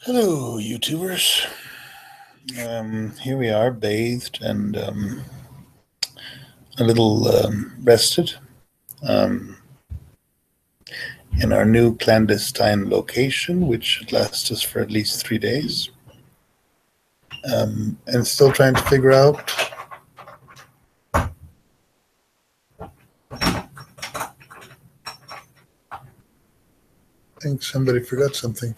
Hello, YouTubers. Here we are, bathed and a little rested um, in our new clandestine location, which should last us for at least 3 days. And still trying to figure out I think somebody forgot something.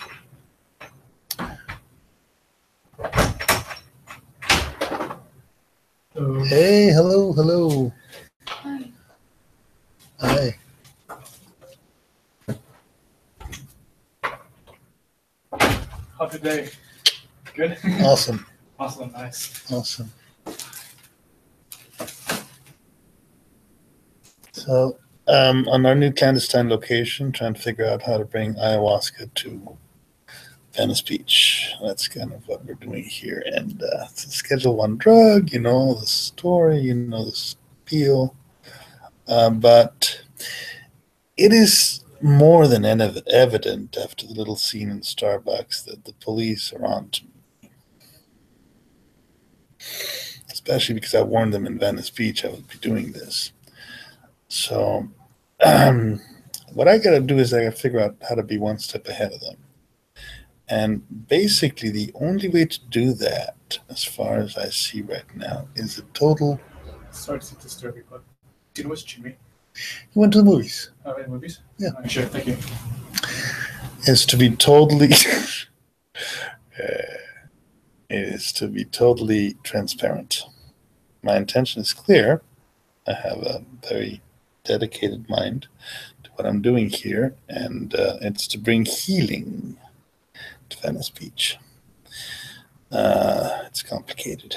Hello. Hey, hello. Hi. Hi. How's your day? Good? Awesome. Awesome, nice. Awesome. So, on our new clandestine location, trying to figure out how to bring ayahuasca to Venice Beach. That's kind of what we're doing here. And it's a Schedule 1 drug, you know, the story, you know, the spiel. But it is more than evident after the little scene in Starbucks that the police are on to me. Especially because I warned them in Venice Beach I would be doing this. So what I got to do is I got to figure out how to be one step ahead of them. And basically, the only way to do that, as far as I see right now, is a total. Sorry to disturb you, but do you know what's Jimmy? He went to the movies. Oh, in movies? Yeah. Sure, thank you. Is to be totally. Is to be totally transparent. My intention is clear. I have a very dedicated mind to what I'm doing here, and it's to bring healing to Venice Beach. It's complicated.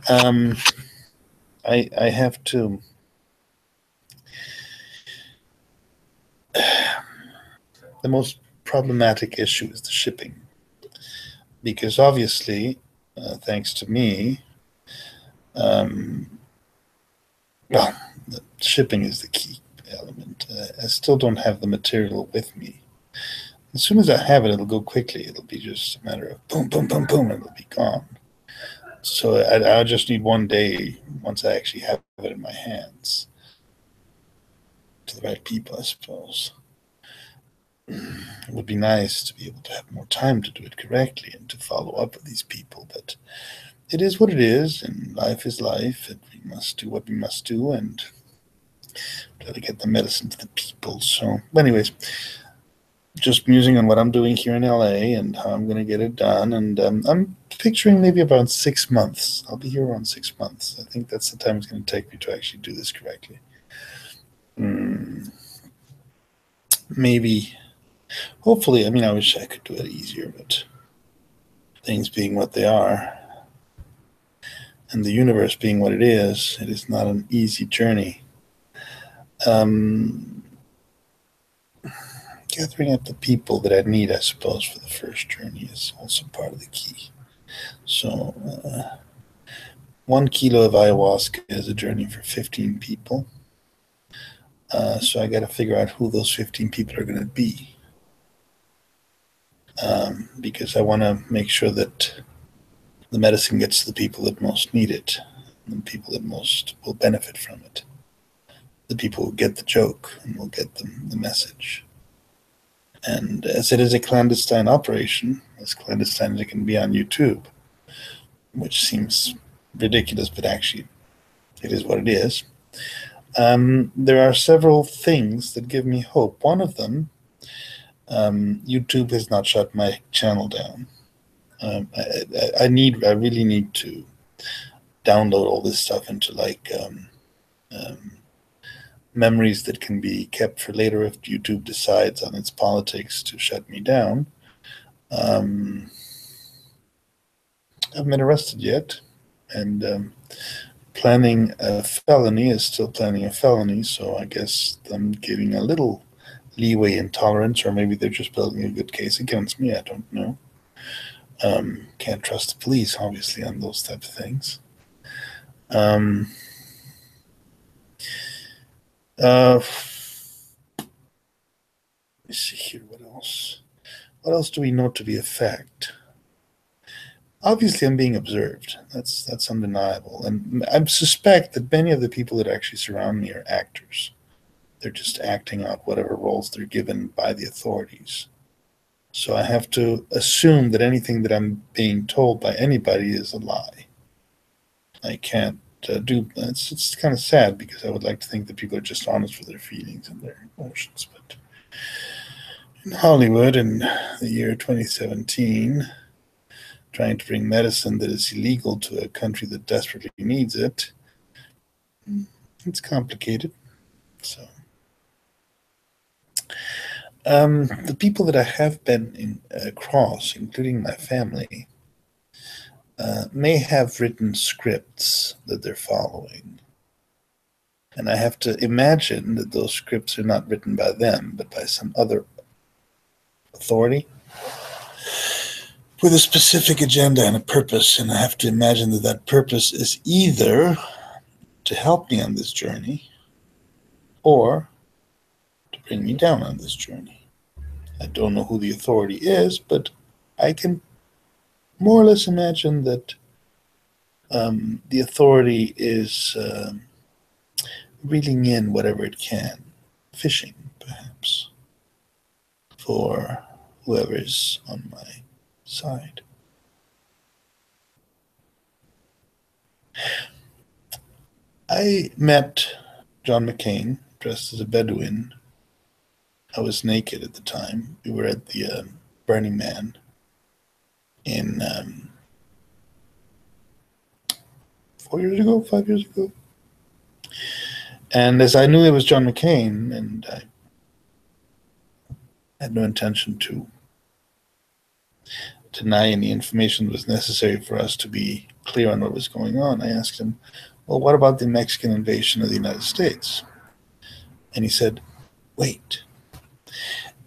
I have to. The most problematic issue is the shipping, because obviously, thanks to me, well, the shipping is the key element. I still don't have the material with me. As soon as I have it, it'll go quickly. It'll be just a matter of boom, boom, boom, boom, and it'll be gone. So I'll just need 1 day once I actually have it in my hands to the right people, I suppose. It would be nice to be able to have more time to do it correctly and to follow up with these people, but it is what it is, and life is life, and we must do what we must do and try to get the medicine to the people. So, anyways, just musing on what I'm doing here in LA and how I'm going to get it done, and I'm picturing maybe about 6 months. I'll be here around 6 months. I think that's the time it's going to take me to actually do this correctly. Maybe, hopefully, I mean, I wish I could do it easier, but things being what they are, and the universe being what it is not an easy journey. Gathering up the people that I need, I suppose, for the first journey is also part of the key. So, 1 kilo of ayahuasca is a journey for 15 people. So I got to figure out who those 15 people are going to be. Because I want to make sure that the medicine gets to the people that most need it, and the people that most will benefit from it. The people who get the joke and will get the message. And as it is a clandestine operation, as clandestine as it can be on YouTube, which seems ridiculous, but actually it is what it is, there are several things that give me hope. One of them, YouTube has not shut my channel down. I really need to download all this stuff into like memories that can be kept for later if YouTube decides on its politics to shut me down. I haven't been arrested yet, and planning a felony is still planning a felony, so I guess I'm giving a little leeway in tolerance, or maybe they're just building a good case against me. I don't know. Can't trust the police, obviously, on those type of things. Let me see here, what else? What else do we know to be a fact? Obviously, I'm being observed. That's undeniable. And I suspect that many of the people that actually surround me are actors. They're just acting out whatever roles they're given by the authorities. So I have to assume that anything that I'm being told by anybody is a lie. I can't do. It's kind of sad because I would like to think that people are just honest with their feelings and their emotions. But in Hollywood in the year 2017, trying to bring medicine that is illegal to a country that desperately needs it, it's complicated. So, the people that I have been across, including my family, may have written scripts that they're following. And I have to imagine that those scripts are not written by them, but by some other authority with a specific agenda and a purpose. And I have to imagine that that purpose is either to help me on this journey or to bring me down on this journey. I don't know who the authority is, but I can more or less imagine that the authority is reeling in whatever it can, fishing perhaps, for whoever is on my side. I met John McCain dressed as a Bedouin. I was naked at the time. We were at the Burning Man in 4 years ago, 5 years ago. And as I knew it was John McCain, and I had no intention to deny any information that was necessary for us to be clear on what was going on, I asked him, well, what about the Mexican invasion of the United States? And he said, wait.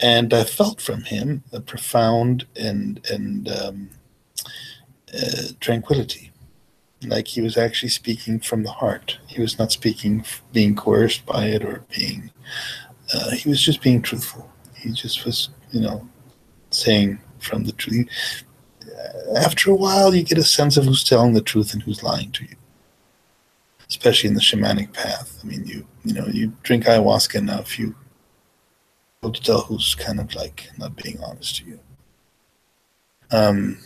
And I felt from him a profound and tranquility, like he was actually speaking from the heart. He was not speaking being coerced by it or being, he was just being truthful. He just was, saying from the truth. After a while, you get a sense of who's telling the truth and who's lying to you, especially in the shamanic path. I mean, you drink ayahuasca enough, you able to tell who's kind of like not being honest to you,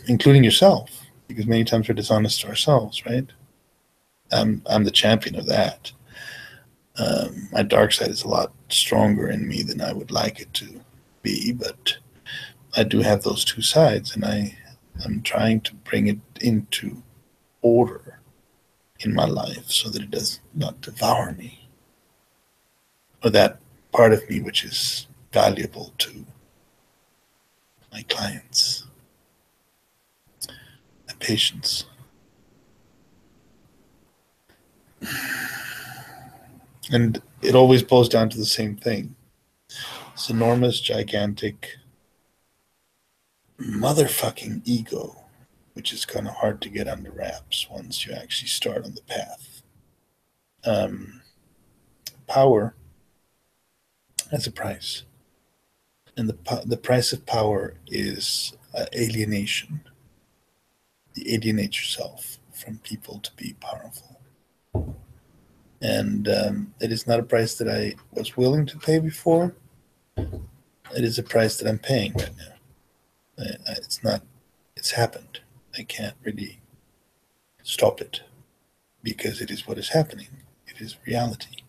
including yourself, because many times we're dishonest to ourselves, right? I'm the champion of that. My dark side is a lot stronger in me than I would like it to be, but I do have those two sides, and I'm trying to bring it into order in my life so that it does not devour me, or that part of me which is valuable to my clients, my patients. And it always boils down to the same thing. This enormous, gigantic, motherfucking ego, which is kind of hard to get under wraps once you actually start on the path. Power has a price. And the price of power is alienation. You alienate yourself from people to be powerful. And it is not a price that I was willing to pay before. It is a price that I'm paying right now. It's happened. I can't really stop it because it is what is happening. It is reality.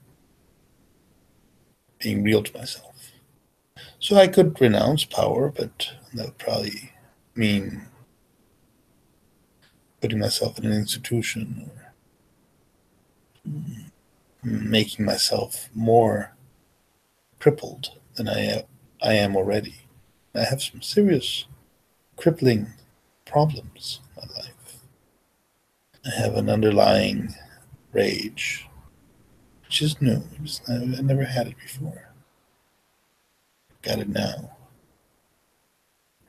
Being real to myself. So I could renounce power, but that would probably mean putting myself in an institution or making myself more crippled than I am already. I have some serious crippling problems in my life. I have an underlying rage, which is new. I never had it before. Got it now.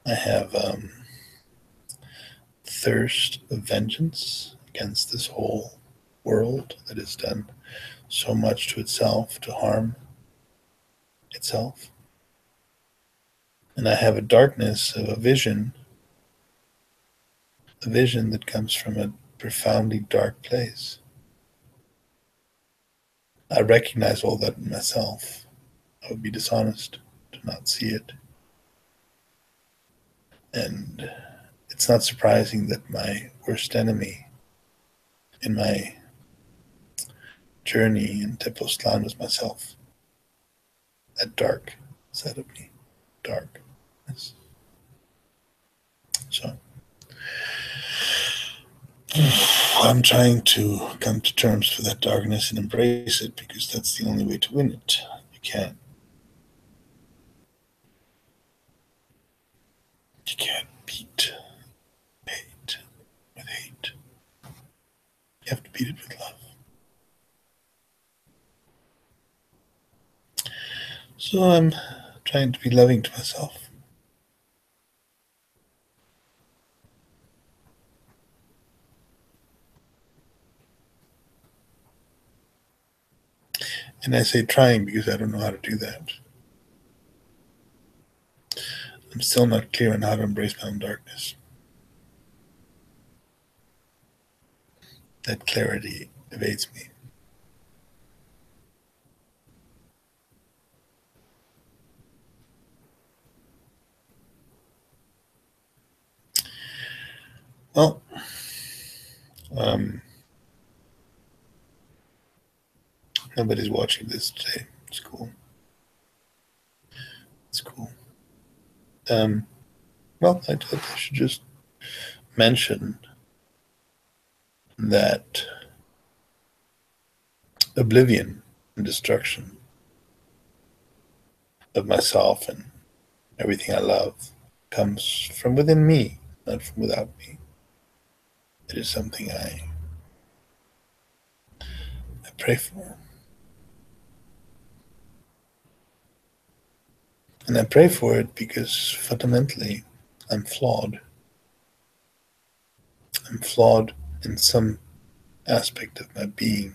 I have thirst of vengeance against this whole world that has done so much to itself to harm itself. And I have a darkness of a vision that comes from a profoundly dark place. I recognize all that in myself. I would be dishonest to not see it. And it's not surprising that my worst enemy in my journey in Tepoztlan was myself. That dark side of me. Darkness. So I'm trying to come to terms with that darkness and embrace it, because that's the only way to win it. You can't beat hate with hate. You have to beat it with love. So I'm trying to be loving to myself. And I say trying because I don't know how to do that. I'm still not clear on how to embrace my own darkness. That clarity evades me. Well, nobody's watching this today. It's cool. It's cool. Well, I thought I should just mention that oblivion and destruction of myself and everything I love comes from within me, not from without me. It is something I pray for. And I pray for it because fundamentally I'm flawed. I'm flawed in some aspect of my being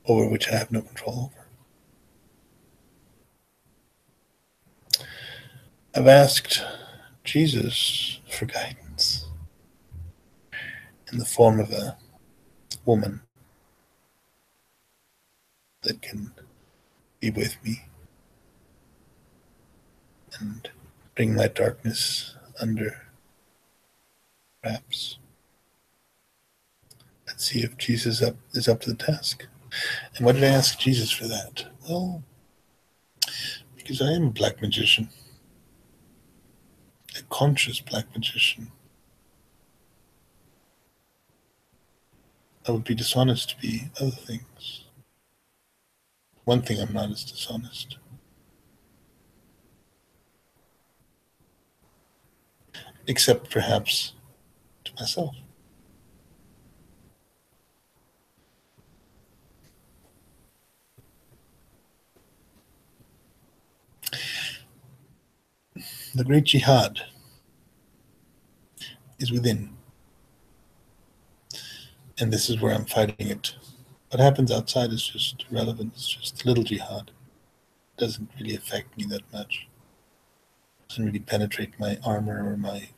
over which I have no control over. I've asked Jesus for guidance in the form of a woman that can be with me and bring my darkness under wraps. Let's see if Jesus is up to the task. And why did I ask Jesus for that? Well, because I am a black magician, a conscious black magician. I would be dishonest to be other things. One thing I'm not is dishonest. Except perhaps to myself. The great jihad is within. And this is where I'm fighting it. What happens outside is just irrelevant. It's just a little jihad. It doesn't really affect me that much. It doesn't really penetrate my armor or my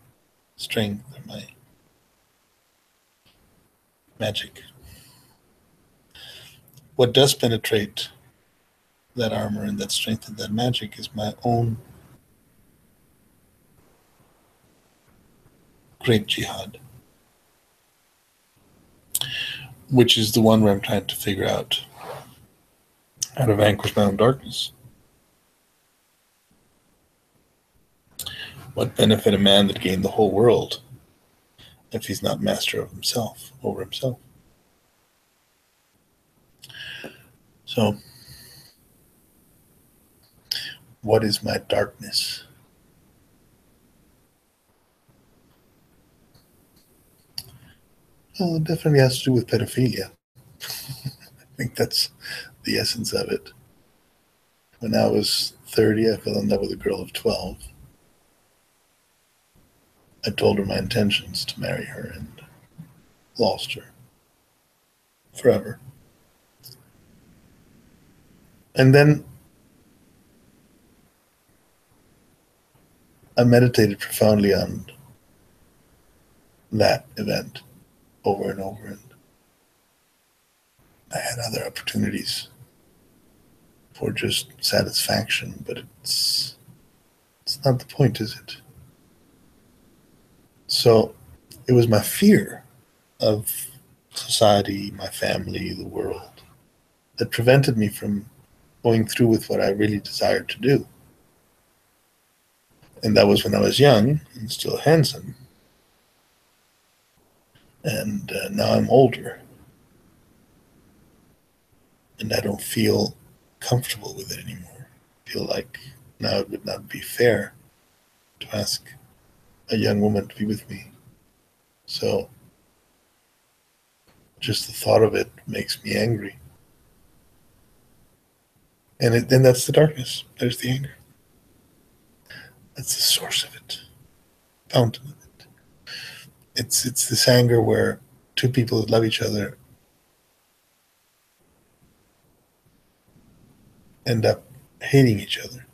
strength or my magic. What does penetrate that armor and that strength and that magic is my own great jihad, which is the one where I'm trying to figure out how to vanquish my own darkness. What benefit a man that gained the whole world if he's not master of himself, over himself? So, what is my darkness? Well, it definitely has to do with pedophilia. I think that's the essence of it. When I was 30, I fell in love with a girl of 12. I told her my intentions to marry her and lost her forever. And then I meditated profoundly on that event over and over, and I had other opportunities for just satisfaction, but it's not the point, is it? So it was my fear of society, my family, the world, that prevented me from going through with what I really desired to do. And that was when I was young and still handsome. And now I'm older, and I don't feel comfortable with it anymore. I feel like now it would not be fair to ask a young woman to be with me. So just the thought of it makes me angry. And then that's the darkness. There's the anger. That's the source of it, fountain of it. It's this anger where two people that love each other end up hating each other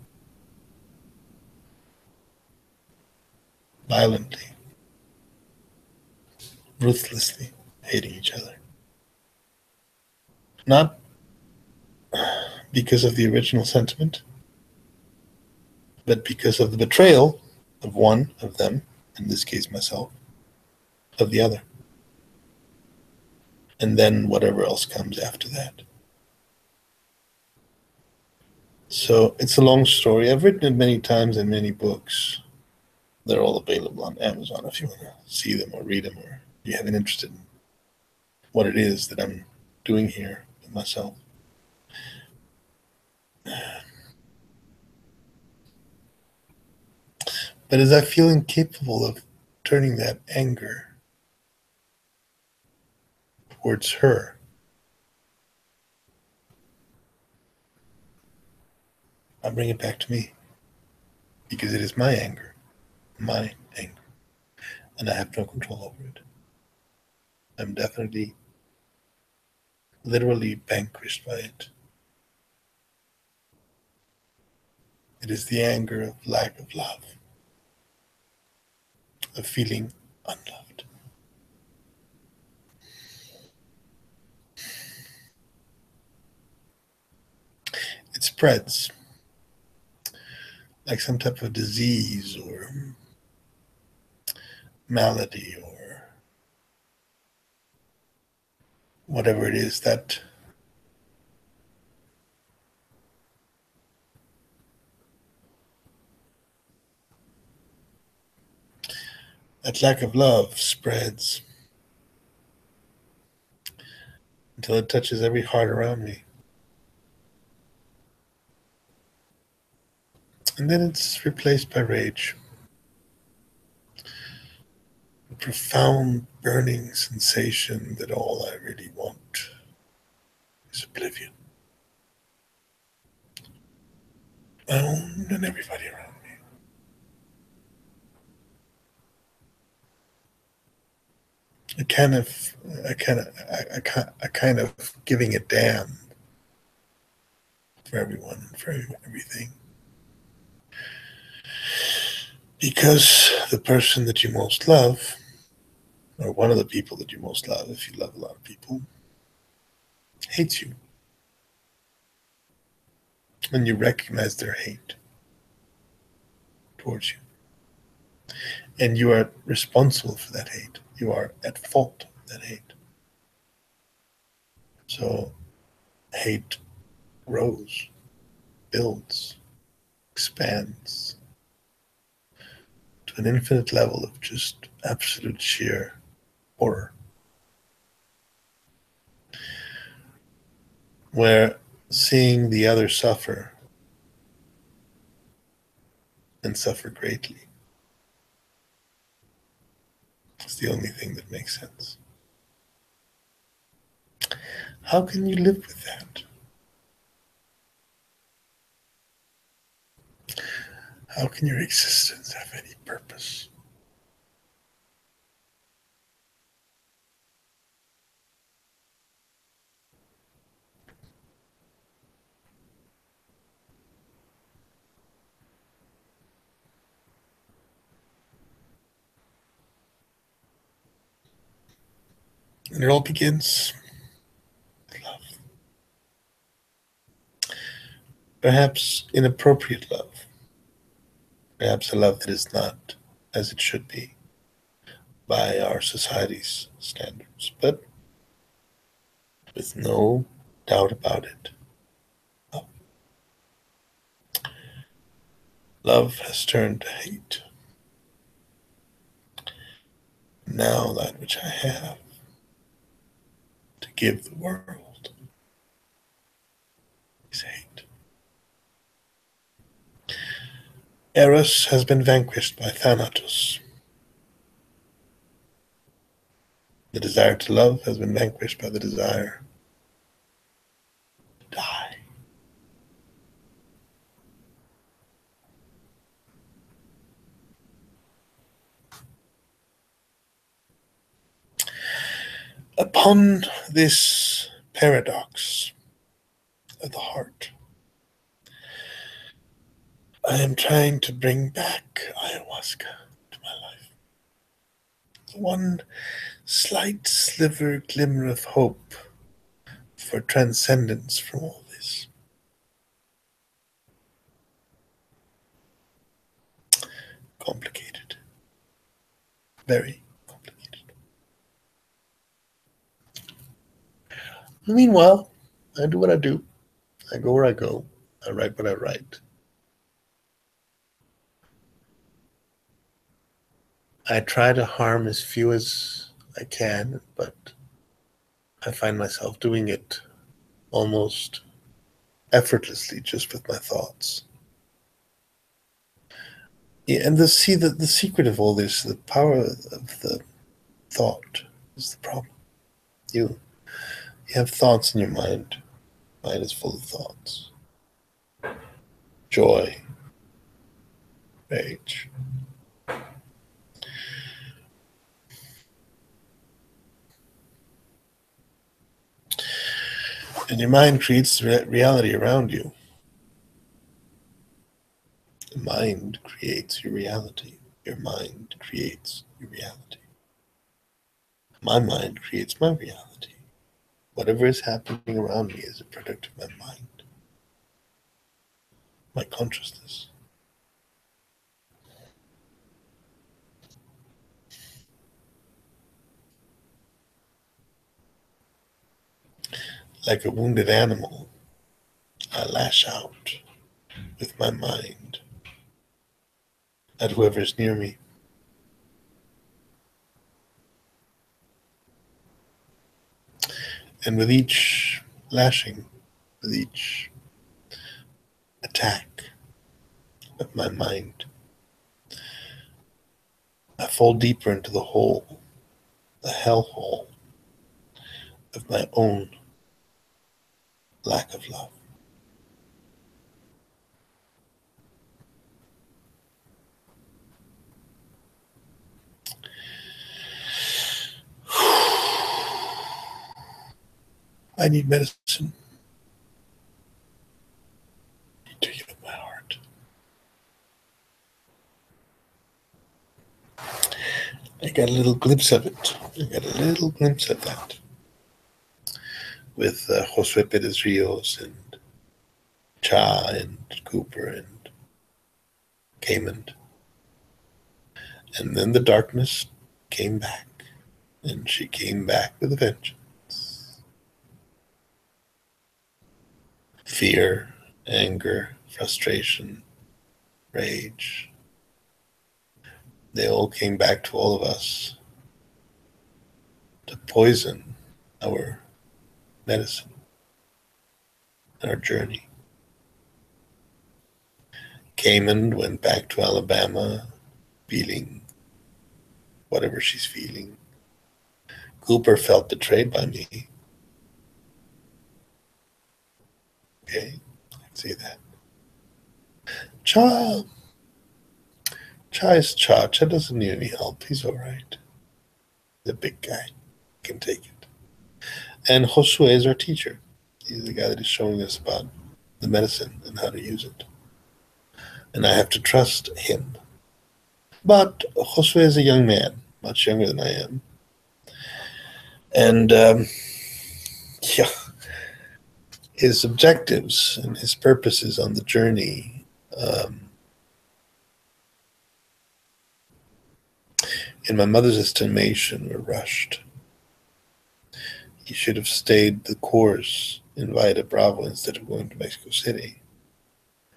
violently, ruthlessly hating each other. Not because of the original sentiment, but because of the betrayal of one of them, in this case myself, of the other. And then whatever else comes after that. So it's a long story. I've written it many times in many books. They're all available on Amazon if you want to see them or read them, or you have an interest in what it is that I'm doing here with myself. But as I feel incapable of turning that anger towards her, I bring it back to me because it is my anger, and I have no control over it. I'm definitely, literally vanquished by it. It is the anger of lack of love, of feeling unloved. It spreads like some type of disease or malady or whatever it is that lack of love spreads until it touches every heart around me. And then it's replaced by rage. A profound burning sensation that all I really want is oblivion. My own and everybody around me. A kind of, a kind of giving a damn for everyone and for everything. Because the person that you most love, or one of the people that you most love, if you love a lot of people, hates you. And you recognize their hate towards you. And you are responsible for that hate. You are at fault for that hate. So hate grows, builds, expands to an infinite level of just absolute sheer horror. Where seeing the other suffer and suffer greatly is the only thing that makes sense. How can you live with that? How can your existence have any purpose? And it all begins with love. Perhaps inappropriate love. Perhaps a love that is not as it should be by our society's standards. But with no doubt about it, love has turned to hate. Now that which I have to give the world is hate. Eros has been vanquished by Thanatos. The desire to love has been vanquished by the desire to die. Upon this paradox of the heart, I am trying to bring back ayahuasca to my life. One slight sliver glimmer of hope for transcendence from all this. Complicated. Very complicated. Meanwhile, I do what I do. I go where I go. I write what I write. I try to harm as few as I can, but I find myself doing it almost effortlessly just with my thoughts. Yeah, and the secret of all this, the power of the thought is the problem. You have thoughts in your mind. Mind is full of thoughts. Joy, rage. And your mind creates reality around you. The mind creates your reality. Your mind creates your reality. My mind creates my reality. Whatever is happening around me is a product of my mind, my consciousness. Like a wounded animal, I lash out with my mind at whoever's near me. And with each lashing, with each attack of my mind, I fall deeper into the hole, the hellhole of my own lack of love. I need medicine to heal my heart. I got a little glimpse of it. I got a little glimpse of that with Josue Perez Rios and Cha and Cooper and Cayman. And then the darkness came back, and she came back with a vengeance. Fear, anger, frustration, rage, they all came back to all of us to poison our medicine, our journey. Cayman went back to Alabama feeling whatever she's feeling. Cooper felt betrayed by me. Okay, I can see that. Cha is Cha. Cha doesn't need any help. He's all right. He's a big guy. He can take it. And Josue is our teacher. He's the guy that is showing us about the medicine and how to use it. And I have to trust him. But Josue is a young man, much younger than I am. And yeah, his objectives and his purposes on the journey in my mother's estimation were rushed. He should have stayed the course in Valle Bravo instead of going to Mexico City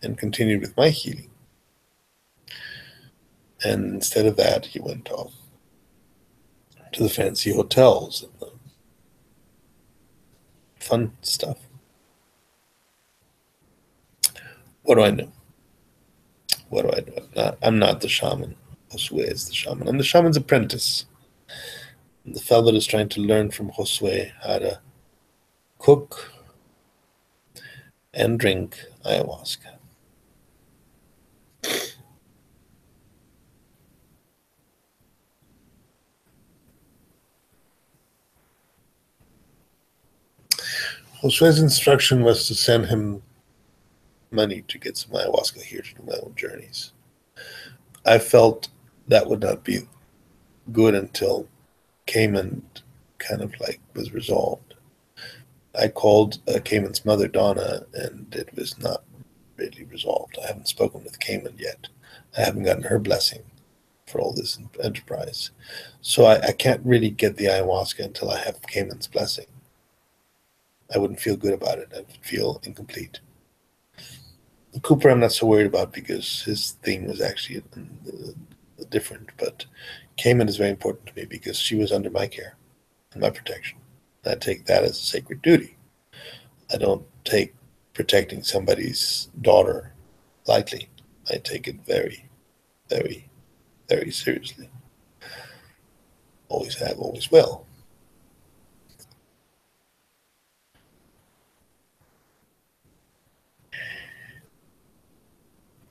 and continued with my healing. And instead of that, he went off to the fancy hotels and the fun stuff. What do I know? What do I know? I'm not the shaman. Josue is the shaman. I'm the shaman's apprentice. I'm the fellow that is trying to learn from Josue how to cook and drink ayahuasca. Josue's instruction was to send him money to get some ayahuasca here to do my own journeys. I felt that would not be good until Cayman kind of like was resolved. I called Cayman's mother, Donna, and it was not really resolved. I haven't spoken with Cayman yet. I haven't gotten her blessing for all this enterprise. So I can't really get the ayahuasca until I have Cayman's blessing. I wouldn't feel good about it. I would feel incomplete. Cooper, I'm not so worried about because his thing was actually different. But Cayman is very important to me because she was under my care and my protection. I take that as a sacred duty. I don't take protecting somebody's daughter lightly. I take it very, very, very seriously. Always have, always will.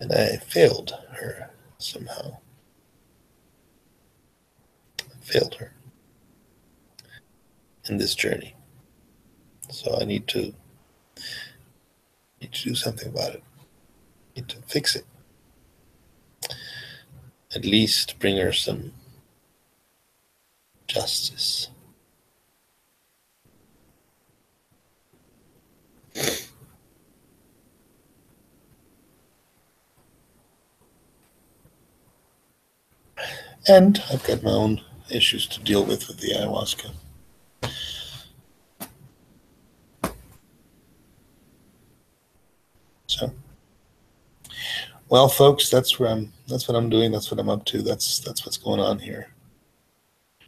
And I failed her somehow. Failed her in this journey. So I need to do something about it. Need to fix it. At least bring her some justice. And I've got my own issues to deal with the ayahuasca. So, well, folks, that's what I'm doing. That's what I'm up to. That's what's going on here.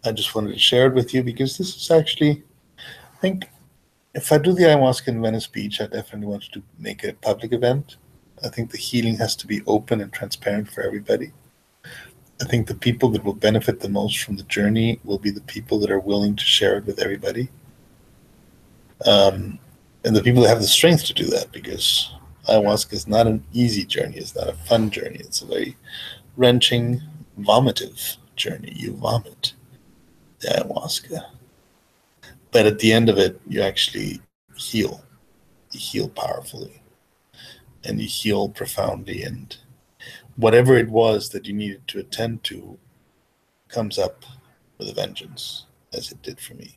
I just wanted to share it with you because this is actually, I think, if I do the ayahuasca in Venice Beach, I definitely want to make a public event. I think the healing has to be open and transparent for everybody. I think the people that will benefit the most from the journey will be the people that are willing to share it with everybody. And the people that have the strength to do that, because ayahuasca is not an easy journey. It's not a fun journey. It's a very wrenching, vomitive journey. You vomit the ayahuasca. But at the end of it, you actually heal. You heal powerfully. And you heal profoundly. And whatever it was that you needed to attend to comes up with a vengeance, as it did for me.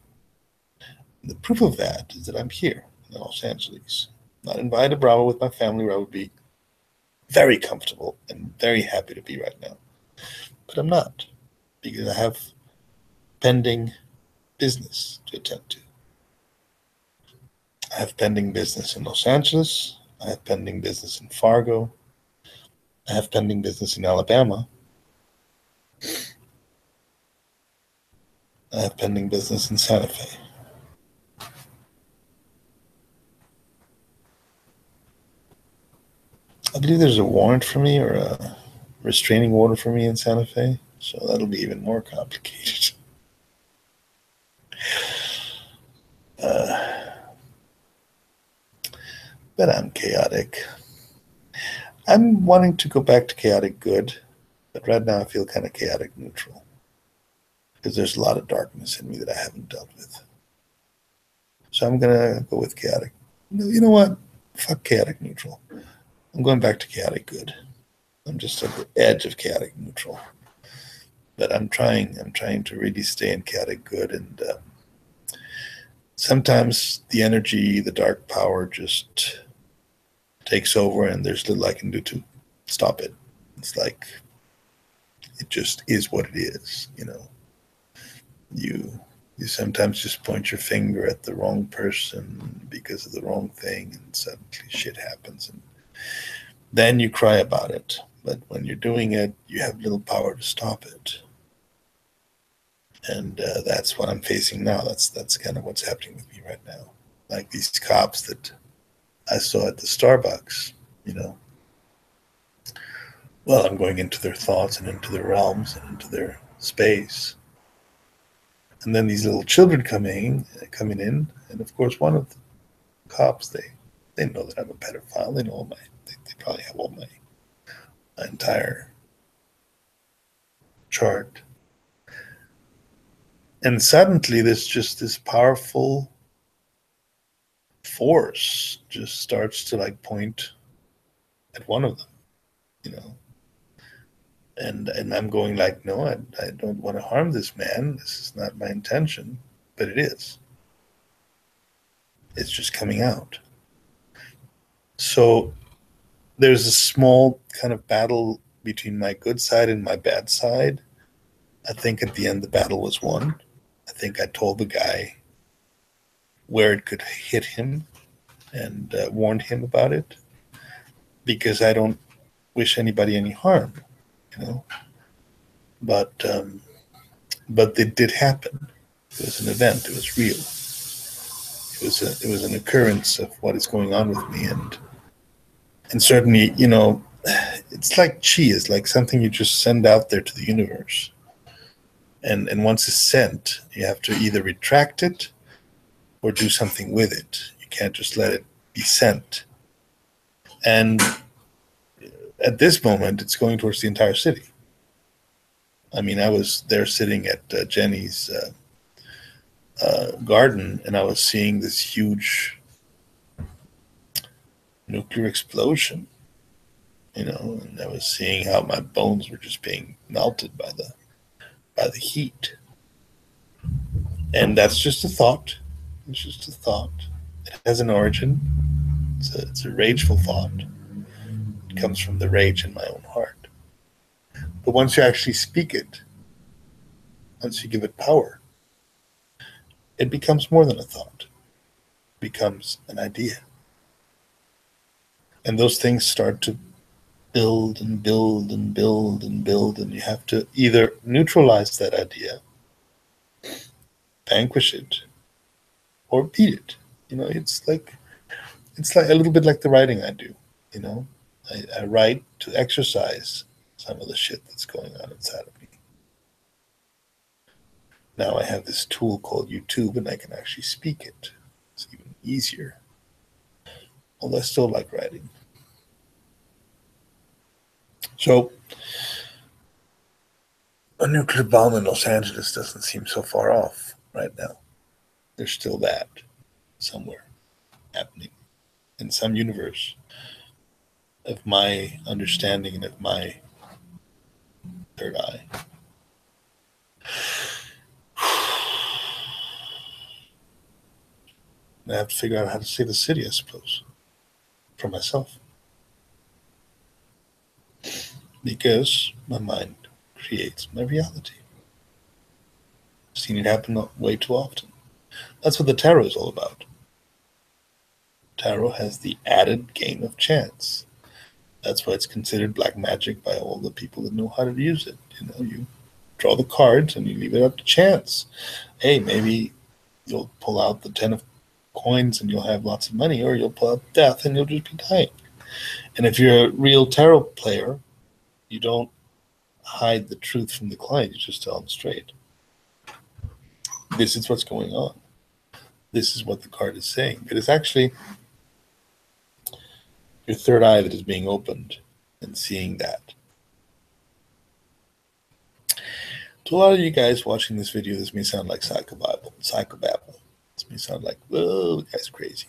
And the proof of that is that I'm here in Los Angeles, not in Valle Bravo with my family, where I would be very comfortable and very happy to be right now. But I'm not, because I have pending business to attend to. I have pending business in Los Angeles. I have pending business in Fargo. I have pending business in Alabama. I have pending business in Santa Fe. I believe there's a warrant for me or a restraining order for me in Santa Fe, so that'll be even more complicated. But I'm chaotic. I'm wanting to go back to chaotic good, but right now I feel kind of chaotic neutral because there's a lot of darkness in me that I haven't dealt with. So I'm going to go with chaotic. You know what? Fuck chaotic neutral. I'm going back to chaotic good. I'm just at the edge of chaotic neutral. But I'm trying to really stay in chaotic good and sometimes the energy, the dark power just takes over, and there's little I can do to stop it. It's like it just is what it is, you know. You sometimes just point your finger at the wrong person because of the wrong thing, and suddenly shit happens, and then you cry about it. But when you're doing it, you have little power to stop it, and that's what I'm facing now. That's kind of what's happening with me right now. Like these cops that I saw at the Starbucks, you know. Well, I'm going into their thoughts and into their realms and into their space. And then these little children coming in, and of course one of the cops, they know that I'm a pedophile. They know all they probably have all my entire chart. And suddenly there's just this powerful force just starts to like point at one of them, you know. And I'm going like, no, I don't want to harm this man. This is not my intention, but it is. It's just coming out. So there's a small kind of battle between my good side and my bad side. I think at the end the battle was won. I think I told the guy where it could hit him and warned him about it, because I don't wish anybody any harm, you know. But it did happen. It was an event. It was real. It was an occurrence of what is going on with me, and certainly, you know, it's like chi is like something you just send out there to the universe, and once it's sent, you have to either retract it or do something with it. You can't just let it be sent. And at this moment, it's going towards the entire city. I mean, I was there sitting at Jenny's garden, and I was seeing this huge nuclear explosion, you know, and I was seeing how my bones were just being melted by the heat. And that's just a thought. It's just a thought. It has an origin. It's a rageful thought. It comes from the rage in my own heart. But once you actually speak it, once you give it power, it becomes more than a thought. It becomes an idea. And those things start to build and build and build and build, and you have to either neutralize that idea, vanquish it, or beat it. You know, it's like a little bit like the writing I do. You know, I write to exercise some of the shit that's going on inside of me. Now I have this tool called YouTube, and I can actually speak it. It's even easier. Although I still like writing. So a nuclear bomb in Los Angeles doesn't seem so far off right now. There's still that somewhere happening in some universe of my understanding and of my third eye. I have to figure out how to save the city, I suppose, for myself. Because my mind creates my reality. I've seen it happen way too often. That's what the tarot is all about. Tarot has the added game of chance. That's why it's considered black magic by all the people that know how to use it. You know, you draw the cards and you leave it up to chance. Hey, maybe you'll pull out the 10 of coins and you'll have lots of money, or you'll pull out death and you'll just be dying. And if you're a real tarot player, you don't hide the truth from the client. You just tell them straight. This is what's going on. This is what the card is saying. But it's actually your third eye that is being opened and seeing that. To a lot of you guys watching this video, this may sound like psychobabble. This may sound like, whoa, the guy's crazy.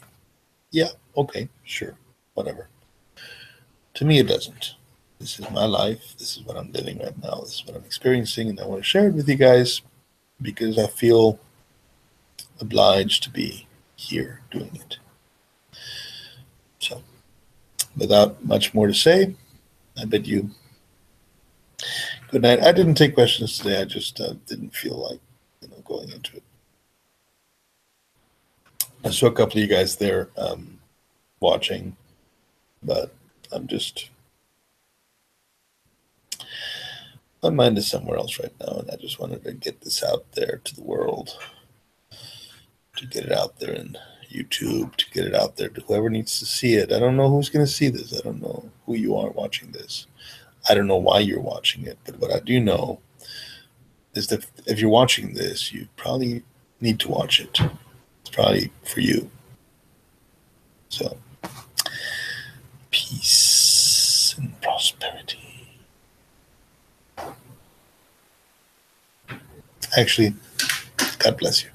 Yeah, okay, sure, whatever. To me, it doesn't. This is my life. This is what I'm living right now. This is what I'm experiencing, and I want to share it with you guys because I feel obliged to be here doing it. So, without much more to say, I bid you good night. I didn't take questions today. I just didn't feel like going into it. I saw a couple of you guys there watching, but my mind is somewhere else right now, and I just wanted to get this out there to the world, to get it out there in YouTube, to get it out there to whoever needs to see it. I don't know who's going to see this. I don't know who you are watching this. I don't know why you're watching it, but what I do know is that if you're watching this, you probably need to watch it. It's probably for you. So, peace and prosperity. Actually, God bless you.